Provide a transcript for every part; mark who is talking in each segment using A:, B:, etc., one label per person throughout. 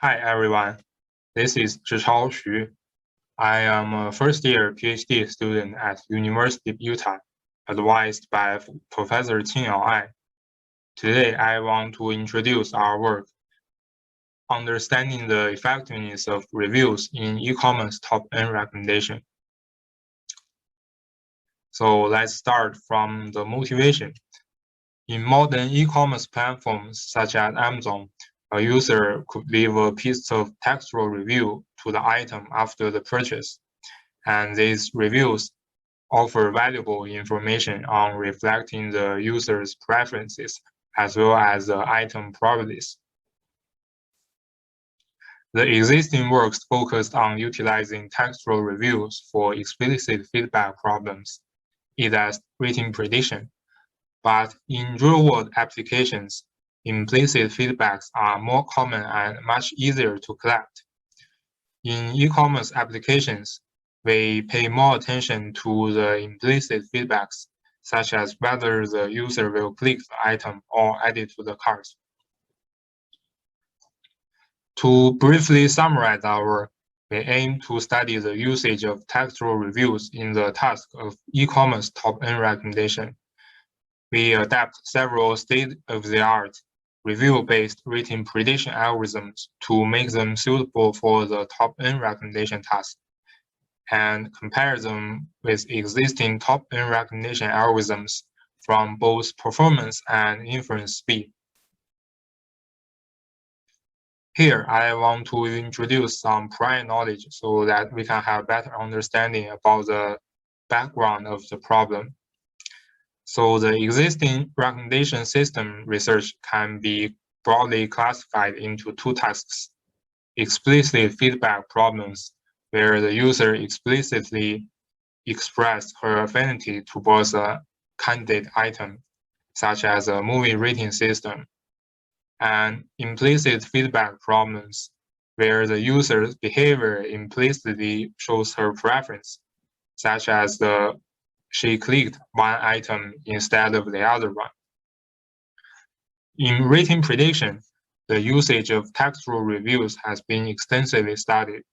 A: Hi everyone, this is Zhichao Xu. I am a first-year PhD student at University of Utah, advised by Professor Qingyao Ai. Today, I want to introduce our work, understanding the effectiveness of reviews in e-commerce top-end recommendation. So let's start from the motivation. In modern e-commerce platforms such as Amazon, a user could leave a piece of textual review to the item after the purchase, and these reviews offer valuable information on reflecting the user's preferences as well as the item properties. The existing works focused on utilizing textual reviews for explicit feedback problems, either as rating prediction. But in real-world applications, implicit feedbacks are more common and much easier to collect. In e-commerce applications, we pay more attention to the implicit feedbacks, such as whether the user will click the item or add it to the cart. To briefly summarize our work, we aim to study the usage of textual reviews in the task of e-commerce top-end recommendation. We adapt several state-of-the-art review-based rating prediction algorithms to make them suitable for the top-end recommendation task, and compare them with existing top-end recommendation algorithms from both performance and inference speed. Here, I want to introduce some prior knowledge so that we can have better understanding about the background of the problem. So the existing recommendation system research can be broadly classified into two tasks: explicit feedback problems, where the user explicitly expressed her affinity towards a candidate item, such as a movie rating system, and implicit feedback problems, where the user's behavior implicitly shows her preference, such as she clicked one item instead of the other one. In rating prediction, the usage of textual reviews has been extensively studied.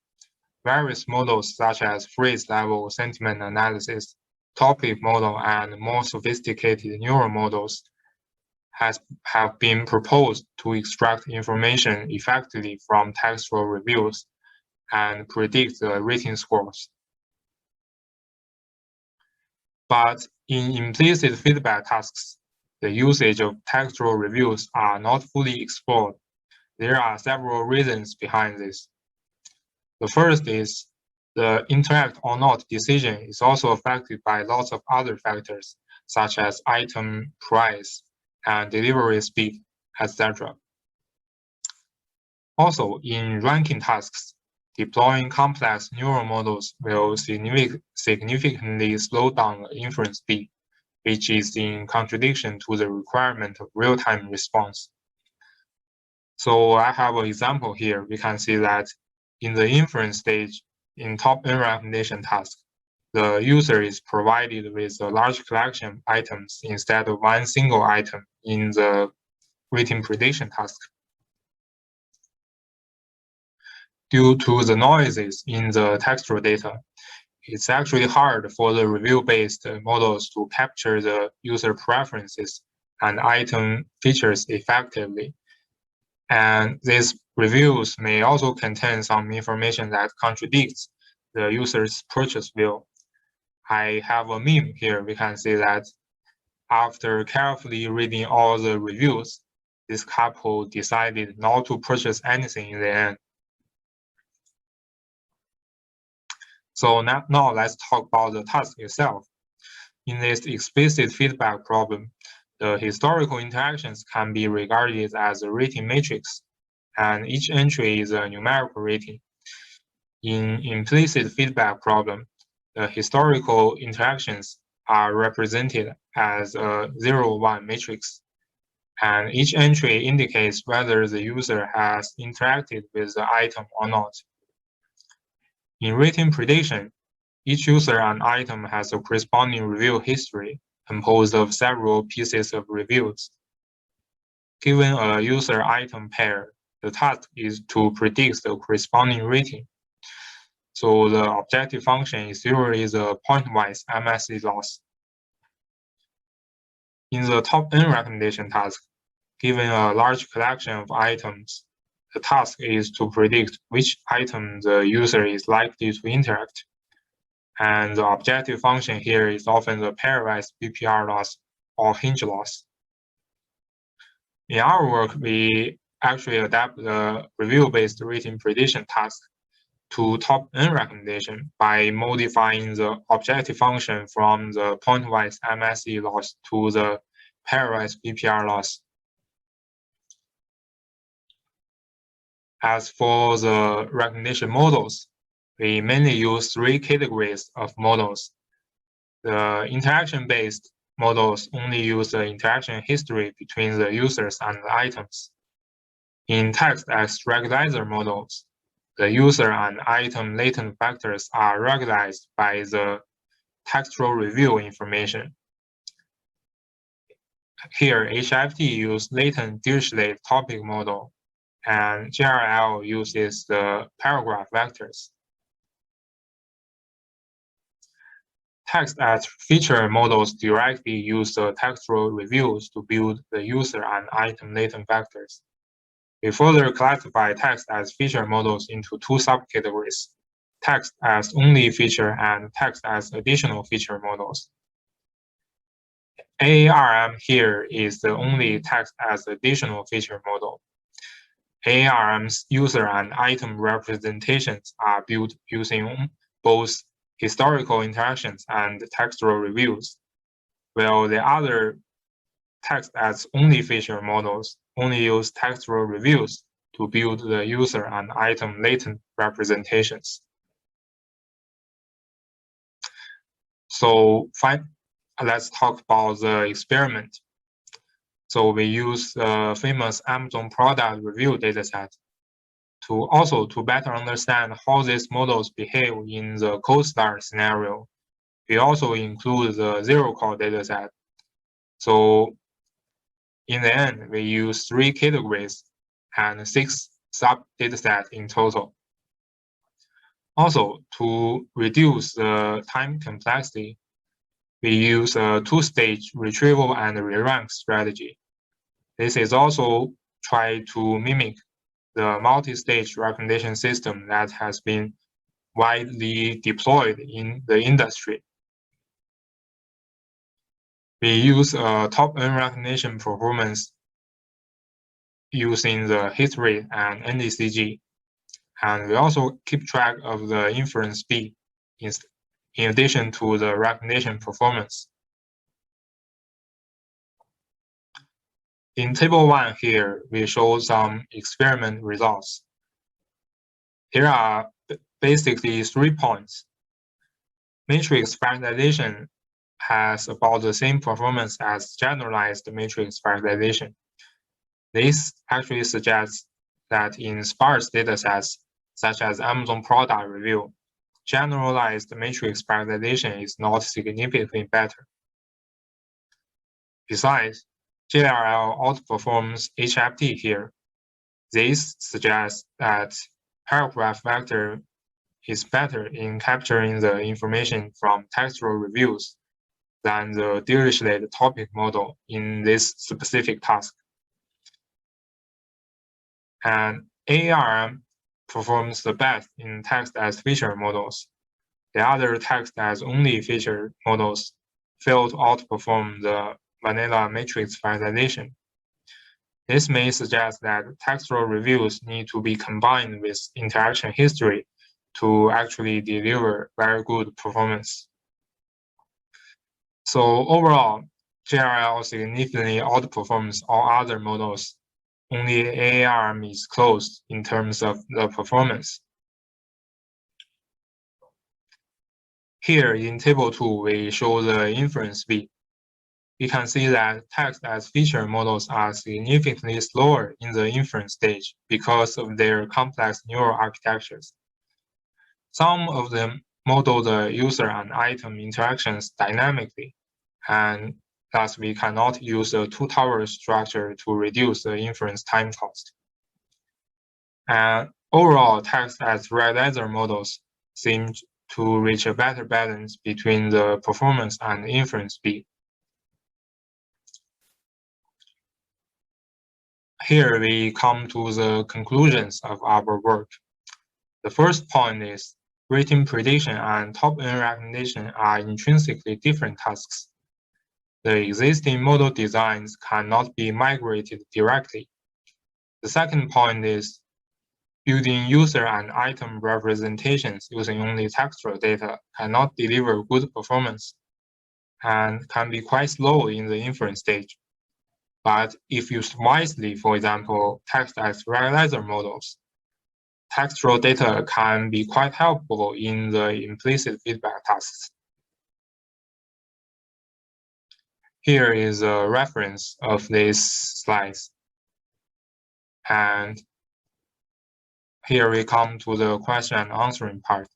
A: Various models such as phrase-level sentiment analysis, topic model, and more sophisticated neural models have been proposed to extract information effectively from textual reviews and predict the rating scores. But in implicit feedback tasks, the usage of textual reviews are not fully explored. There are several reasons behind this. The first is the interact or not decision is also affected by lots of other factors, such as item price and delivery speed, etc. Also, in ranking tasks, deploying complex neural models will significantly slow down the inference speed, which is in contradiction to the requirement of real-time response. So I have an example here. We can see that in the inference stage, in top-end recommendation task, the user is provided with a large collection of items instead of one single item in the rating prediction task. Due to the noises in the textual data, it's actually hard for the review-based models to capture the user preferences and item features effectively. And these reviews may also contain some information that contradicts the user's purchase view. I have a meme here. We can see that after carefully reading all the reviews, this couple decided not to purchase anything in the end. So now let's talk about the task itself. In this explicit feedback problem, the historical interactions can be regarded as a rating matrix, and each entry is a numerical rating. In implicit feedback problem, the historical interactions are represented as a 0-1 matrix, and each entry indicates whether the user has interacted with the item or not. In rating prediction, each user and item has a corresponding review history composed of several pieces of reviews. Given a user-item pair, The task is to predict the corresponding rating. So the objective function is usually the pointwise MSE loss. In the top N recommendation task, given a large collection of items, the task is to predict which item the user is likely to interact. And the objective function here is often the pairwise BPR loss or hinge loss. In our work, we actually adapt the review-based rating prediction task to top N recommendation by modifying the objective function from the pointwise MSE loss to the pairwise BPR loss. As for the recognition models, we mainly use 3 categories of models. The interaction-based models only use the interaction history between the users and the items. In text as regularizer models, the user and item latent factors are regularized by the textual review information. Here, HFT uses latent Dirichlet topic model, and GRL uses the paragraph vectors. Text as feature models directly use the textual reviews to build the user and item latent factors. We further classify text as feature models into 2 subcategories: text as only feature and text as additional feature models. AARM here is the only text as additional feature model. AARM's user and item representations are built using both historical interactions and textual reviews, while the other text as only feature models only use textual reviews to build the user and item latent representations. So let's talk about the experiment. So we use the famous Amazon product review dataset to better understand how these models behave in the CoStar scenario. We also include the zero-call dataset. So in the end, we use 3 categories and 6 sub-datasets in total. Also, to reduce the time complexity, we use a 2-stage retrieval and re-rank strategy. This is also try to mimic the multi-stage recommendation system that has been widely deployed in the industry. We use top N recognition performance using the hit rate and NDCG, and we also keep track of the inference speed in addition to the recognition performance. In table 1 here, we show some experiment results. Here are basically 3 points. Matrix factorization has about the same performance as generalized matrix factorization. This actually suggests that in sparse datasets, such as Amazon product review, generalized matrix factorization is not significantly better. Besides, JRL outperforms HFT here. This suggests that paragraph vector is better in capturing the information from textual reviews than the Dirichlet topic model in this specific task. And AARM performs the best in text as feature models. The other text as only feature models fail to outperform the vanilla matrix factorization. This may suggest that textual reviews need to be combined with interaction history to actually deliver very good performance. So overall, JRL significantly outperforms all other models. Only AARM is close in terms of the performance. Here in table 2, we show the inference speed. We can see that text as feature models are significantly slower in the inference stage because of their complex neural architectures. Some of them model the user and item interactions dynamically, and thus we cannot use a 2-tower structure to reduce the inference time cost. And overall, text as realizer models seem to reach a better balance between the performance and inference speed. Here we come to the conclusions of our work. The first point is rating prediction and top-end recognition are intrinsically different tasks. The existing model designs cannot be migrated directly. The second point is building user and item representations using only textual data cannot deliver good performance and can be quite slow in the inference stage. But if used wisely, for example, text as realizer models, textual data can be quite helpful in the implicit feedback tasks. Here is a reference of these slides. And here we come to the question and answering part.